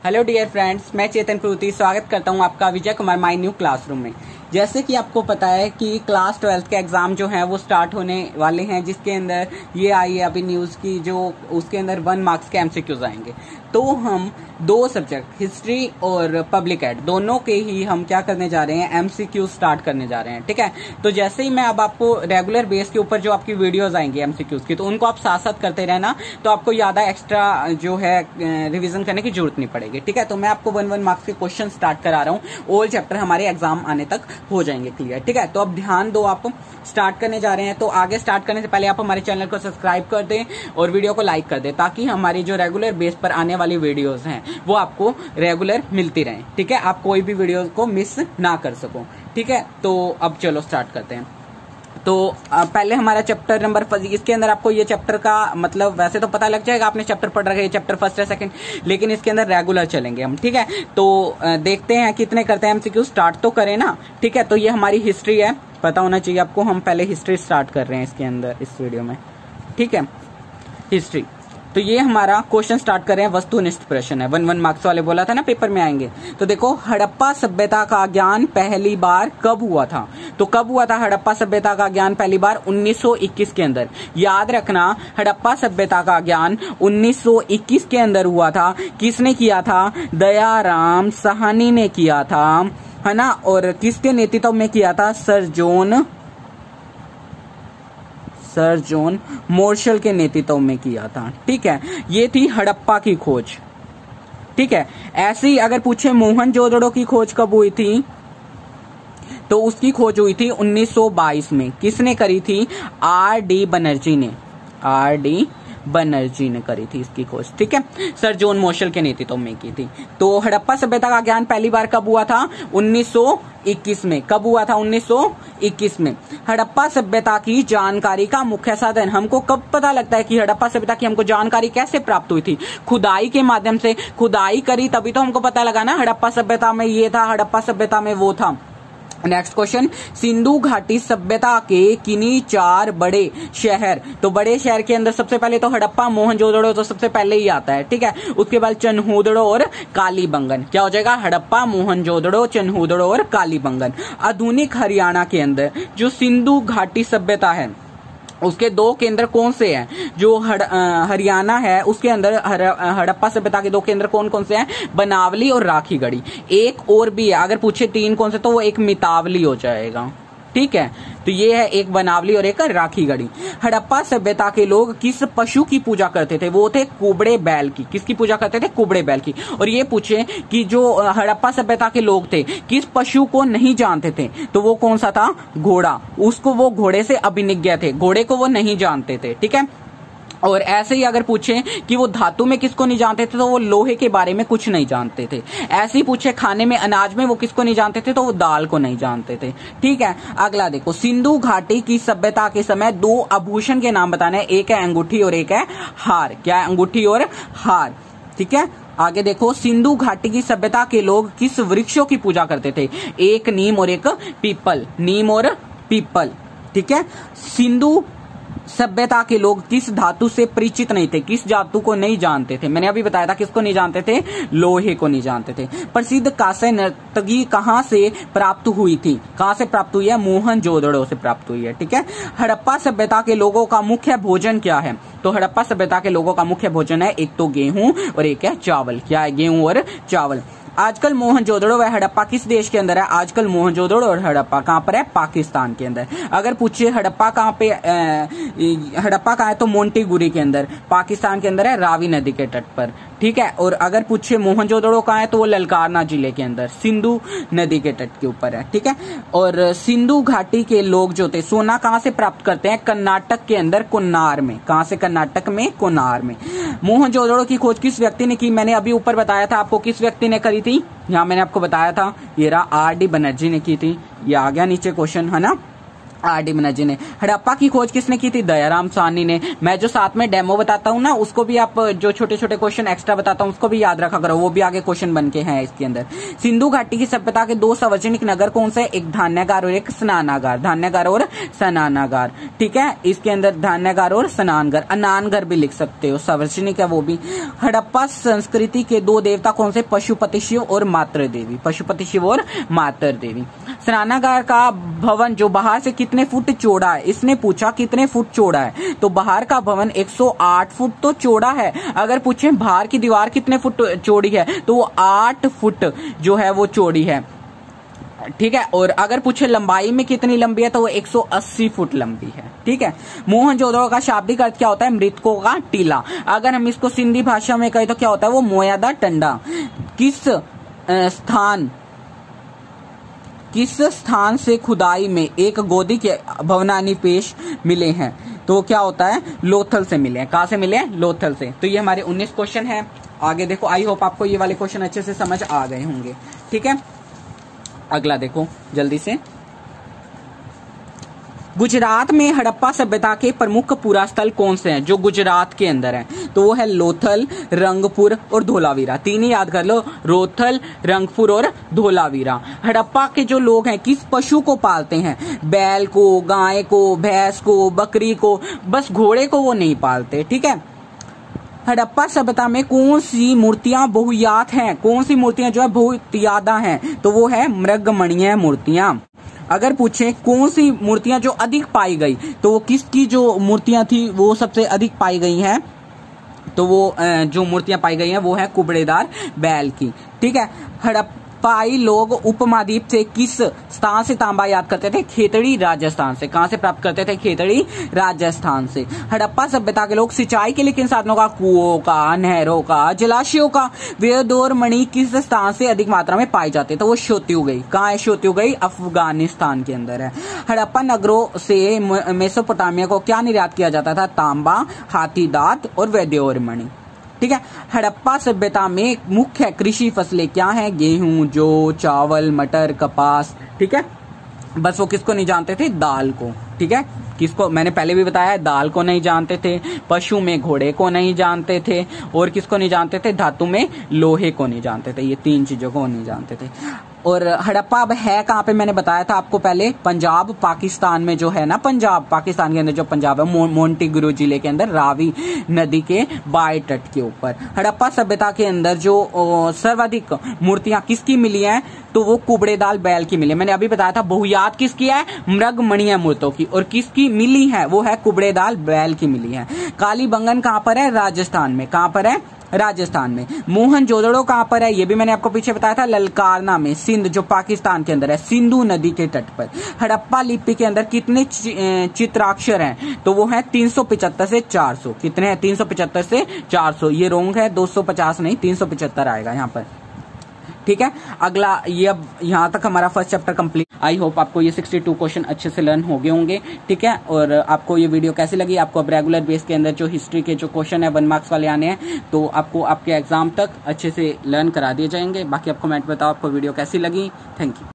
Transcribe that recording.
Hello dear friends, मैं चेतन प्रूति स्वागत करता हूं आपका Vijay Kumar my new classroom में। जैसे कि आपको पता है कि क्लास 12th के एग्जाम जो हैं वो स्टार्ट होने वाले हैं, जिसके अंदर ये आई है अभी न्यूज़ की, जो उसके अंदर 1 मार्क्स के एमसीक्यूज आएंगे। तो हम 2 सब्जेक्ट हिस्ट्री और पब्लिक एड दोनों के ही हम क्या करने जा रहे हैं, एमसीक्यू स्टार्ट करने जा रहे हैं। ठीक है, तो जैसे ही मैं अब आपको रेगुलर बेस के ऊपर जो आपकी वीडियोस आएंगी एमसीक्यूज की, तो उनको आप साथ साथ करते रहना, तो आपको ज्यादा एक्स्ट्रा जो है रिविजन करने की जरूरत नहीं पड़ेगी। ठीक है, तो मैं आपको 1 मार्क्स के क्वेश्चन स्टार्ट करा रहा हूँ। ऑल चैप्टर हमारे एग्जाम आने तक हो जाएंगे क्लियर। ठीक है, तो अब ध्यान दो, आप स्टार्ट करने जा रहे हैं। तो आगे स्टार्ट करने से पहले आप हमारे चैनल को सब्सक्राइब कर दें और वीडियो को लाइक कर दें, ताकि हमारी जो रेगुलर बेस पर आने वाली वीडियोस हैं वो आपको रेगुलर मिलती रहें। ठीक है, आप कोई भी वीडियो को मिस ना कर सको। ठीक है, तो अब चलो स्टार्ट करते हैं। तो पहले हमारा चैप्टर नंबर, इसके अंदर आपको ये चैप्टर का मतलब वैसे तो पता लग जाएगा, आपने चैप्टर पढ़ रखे हैं, चैप्टर फर्स्ट है सेकंड, लेकिन इसके अंदर रेगुलर चलेंगे हम। ठीक है, तो देखते हैं कितने करते हैं एमसीक्यू। स्टार्ट तो करें ना। ठीक है, तो ये हमारी हिस्ट्री है, पता होना चाहिए आपको। हम पहले हिस्ट्री स्टार्ट कर रहे हैं इसके अंदर इस वीडियो में। ठीक है, हिस्ट्री। तो ये हमारा क्वेश्चन स्टार्ट कर रहे हैं, वस्तुनिष्ठ प्रश्न है। 1 मार्क्स वाले बोला था ना पेपर में आएंगे। तो देखो, हड़प्पा सभ्यता का ज्ञान पहली बार कब हुआ था? तो कब हुआ था हड़प्पा सभ्यता का ज्ञान पहली बार? 1921 के अंदर। याद रखना, हड़प्पा सभ्यता का ज्ञान 1921 के अंदर हुआ था। किसने किया था? दयाराम साहनी ने किया था, है ना। और किसके नेतृत्व में किया था? सर जॉन मार्शल के नेतृत्व में किया था। ठीक है, ये थी हड़प्पा की खोज। ठीक है, ऐसे ही अगर पूछे मोहनजोदड़ो की खोज कब हुई थी, तो उसकी खोज हुई थी 1922 में। किसने करी थी? आर.डी. बनर्जी ने करी थी इसकी खोज। ठीक है, सर जॉन मार्शल के नेतृत्व में की थी। तो हड़प्पा सभ्यता का ज्ञान पहली बार कब हुआ था? 1921 में। कब हुआ था? 1921 में। हड़प्पा सभ्यता की जानकारी का मुख्य साधन, हमको कब पता लगता है कि हड़प्पा सभ्यता की हमको जानकारी कैसे प्राप्त हुई थी? खुदाई के माध्यम से। खुदाई करी तभी तो हमको पता लगा ना, हड़प्पा सभ्यता में ये था, हड़प्पा सभ्यता में वो था। नेक्स्ट क्वेश्चन, सिंधु घाटी सभ्यता के किन्हीं 4 बड़े शहर। तो बड़े शहर के अंदर सबसे पहले तो हड़प्पा, मोहनजोदड़ो तो सबसे पहले ही आता है। ठीक है, उसके बाद चन्हूदड़ो और कालीबंगन। क्या हो जाएगा? हड़प्पा, मोहनजोदड़ो, चन्हूदड़ो और कालीबंगन। आधुनिक हरियाणा के अंदर जो सिंधु घाटी सभ्यता है, उसके 2 केंद्र कौन से हैं? जो हरियाणा है उसके अंदर हड़प्पा सभ्यता के 2 केंद्र कौन कौन से हैं? बनावली और राखीगढ़ी। एक और भी है, अगर पूछे 3 कौन से, तो वो एक मितावली हो जाएगा। ठीक है, तो ये है एक बनावली और एक राखीगढ़ी। हड़प्पा सभ्यता के लोग किस पशु की पूजा करते थे? वो थे कुबड़े बैल की। किसकी पूजा करते थे? कुबड़े बैल की। और ये पूछे कि जो हड़प्पा सभ्यता के लोग थे किस पशु को नहीं जानते थे, तो वो कौन सा था? घोड़ा। उसको वो घोड़े से अभिनिज्ञ थे, घोड़े को वो नहीं जानते थे। ठीक है, और ऐसे ही अगर पूछे कि वो धातु में किसको नहीं जानते थे, तो वो लोहे के बारे में कुछ नहीं जानते थे। ऐसे ही पूछे खाने में, अनाज में वो किसको नहीं जानते थे, तो वो दाल को नहीं जानते थे। ठीक है, अगला देखो, सिंधु घाटी की सभ्यता के समय 2 आभूषण के नाम बताने, एक है अंगूठी और एक है हार। क्या है? अंगूठी और हार। ठीक है, आगे देखो, सिंधु घाटी की सभ्यता के लोग किस वृक्षों की पूजा करते थे? एक नीम और एक पीपल। नीम और पीपल। ठीक है, सिंधु सभ्यता के लोग किस धातु से परिचित नहीं थे? किस धातु को नहीं जानते थे? मैंने अभी बताया था किसको नहीं जानते थे? लोहे को नहीं जानते थे। प्रसिद्ध कांस्य नर्तकी कहां से प्राप्त हुई थी? कहां से प्राप्त हुई है? मोहनजोदड़ो से प्राप्त हुई है। ठीक है, हड़प्पा सभ्यता के लोगों का मुख्य भोजन क्या है? तो हड़प्पा सभ्यता के लोगों का मुख्य भोजन है, एक तो गेहूं और एक है चावल। क्या है? गेहूं और चावल। आजकल मोहनजोदड़ो व हड़प्पा किस देश के अंदर है? आजकल मोहनजोदड़ो और हड़प्पा कहां पर है? पाकिस्तान के अंदर। अगर पूछे हड़प्पा कहां पे, हड़प्पा कहां है, तो मोंटीगुरी के अंदर, पाकिस्तान के अंदर है, रावी नदी के तट पर। ठीक है, और अगर पूछे मोहनजोदड़ो कहां है, तो वो ललकारना जिले के अंदर, सिंधु नदी के तट के ऊपर है। ठीक है, और सिंधु घाटी के लोग जो थे सोना कहां से प्राप्त करते हैं? कर्नाटक के अंदर, कुन्नार में। कहां से? कर्नाटक में, कुन्नार में। मोहनजोदड़ो की खोज किस व्यक्ति ने की? मैंने अभी ऊपर बताया था आपको किस व्यक्ति ने करी थी, यहाँ मैंने आपको बताया था, ये रहा, आर.डी. बनर्जी ने की थी। ये आ गया नीचे क्वेश्चन, है ना। R.D. बनर्जी ने। हड़प्पा की खोज किसने की थी? दयाराम साहनी ने। मैं जो साथ में डेमो बताता हूँ ना, उसको भी आप जो छोटे छोटे क्वेश्चन एक्स्ट्रा बताता हूँ उसको भी याद रखा करो, वो भी आगे क्वेश्चन बन के हैं इसके अंदर। सिंधु घाटी की सभ्यता के 2 सार्वजनिक नगर कौन से? एक धान्यागार और एक स्नानागार। धान्यागार और स्नानागार, ठीक है। इसके अंदर धान्यागार और स्नानगार, अनानगर भी लिख सकते हो, सार्वजनिक है वो भी। हड़प्पा संस्कृति के 2 देवता कौन से? पशुपति शिव और मातृ देवी। पशुपति शिव और मातृ देवी। स्नानागार का भवन जो बाहर से कितने फुट चौड़ा है? इसने पूछा कितने फुट चौड़ा है, तो बाहर का भवन 108 फुट तो चौड़ा है। अगर पूछे बाहर की दीवार कितने फुट चौड़ी है, तो वो 8 फुट जो है वो चौड़ी है, ठीक है। और अगर पूछे लंबाई में कितनी लंबी है, तो वो 180 फुट लंबी है, ठीक है। मोहनजोदड़ो का शाब्दिक अर्थ क्या होता है? मृतकों का टीला। अगर हम इसको सिंधी भाषा में कहें तो क्या होता है? वो मोयादा टंडा। किस स्थान से खुदाई में एक गोदी के भवनानिवेश मिले हैं? तो क्या होता है? लोथल से मिले हैं। कहां से मिले हैं? लोथल से। तो ये हमारे 19 क्वेश्चन है। आगे देखो, आई होप आपको ये वाले क्वेश्चन अच्छे से समझ आ गए होंगे, ठीक है। अगला देखो जल्दी से। गुजरात में हड़प्पा सभ्यता के प्रमुख पुरास्थल कौन से हैं जो गुजरात के अंदर हैं? तो वो है लोथल, रंगपुर और धोलावीरा। 3 ही याद कर लो, लोथल, रंगपुर और धोलावीरा। हड़प्पा के जो लोग हैं किस पशु को पालते हैं? बैल को, गाय को, भैंस को, बकरी को, बस घोड़े को वो नहीं पालते, ठीक है। हड़प्पा सभ्यता में कौन सी मूर्तियां बहुयात हैं? कौन सी मूर्तियां जो है बहुयादा हैं? तो वो है मृगमणीय मूर्तियां। अगर पूछे कौन सी मूर्तियां जो अधिक पाई गई, तो वो किसकी जो मूर्तियां थी वो सबसे अधिक पाई गई हैं? तो वो जो मूर्तियां पाई गई हैं वो है कुबड़ेदार बैल की, ठीक है। हड़प्पाई लोग उपमहाद्वीप से किस स्थान से तांबा याद करते थे? खेतड़ी, राजस्थान से। कहां से प्राप्त करते थे? खेतड़ी, राजस्थान से। हड़प्पा सभ्यता के लोग सिंचाई के लिए किन साधनों का? कुओं का, नहरों का, जलाशयों का। वेद और मणि किस स्थान से अधिक मात्रा में पाई जाते? तो वो श्योत्युगई। कहाँ है श्योत्युगई? अफगानिस्तान के अंदर है। हड़प्पा नगरों से मेसोपोटामिया को क्या निर्यात किया जाता था? तांबा, हाथी दांत और वैद्य और मणि, ठीक है। हड़प्पा सभ्यता में मुख्य कृषि फसलें क्या हैं? गेहूं, जौ, चावल, मटर, कपास, ठीक है। बस वो किसको नहीं जानते थे? दाल को, ठीक है। किसको? मैंने पहले भी बताया, दाल को नहीं जानते थे, पशु में घोड़े को नहीं जानते थे, और किसको नहीं जानते थे? धातु में लोहे को नहीं जानते थे। ये 3 चीजों को नहीं जानते थे। और हड़प्पा अब है कहाँ पे? मैंने बताया था आपको पहले, पंजाब पाकिस्तान में जो है ना, पंजाब पाकिस्तान के अंदर जो पंजाब है, मोंटीगुरु जिले के अंदर रावी नदी के बाएं तट के ऊपर। हड़प्पा सभ्यता के अंदर जो सर्वाधिक मूर्तियां किसकी मिली हैं? तो वो कुबड़ेदार बैल की मिली। मैंने अभी बताया था बहुयात किसकी है? मृगमणीय मूर्तों की। और किसकी मिली है? वो है कुबड़ेदार बैल की मिली है। कालीबंगन कहाँ पर है? राजस्थान में। कहाँ पर है? राजस्थान में। मोहनजोदड़ो कहाँ पर है? ये भी मैंने आपको पीछे बताया था, ललकारना में, सिंध जो पाकिस्तान के अंदर है, सिंधु नदी के तट पर। हड़प्पा लिपि के अंदर कितने चित्राक्षर हैं? तो वो है 375 से 400। कितने हैं? 375 से 400। ये रोंग है, 250 नहीं, 375 आएगा यहाँ पर, ठीक है। अगला, ये अब यहाँ तक हमारा first chapter complete. I hope आपको ये 62 क्वेश्चन अच्छे से लर्न हो गए होंगे, ठीक है। और आपको ये वीडियो कैसी लगी? आपको अब रेगुलर बेस के अंदर जो हिस्ट्री के जो क्वेश्चन है 1 मार्क्स वाले आने हैं, तो आपको आपके एग्जाम तक अच्छे से लर्न करा दिए जाएंगे। बाकी आप कमेंट बताओ आपको वीडियो कैसी लगी। Thank you.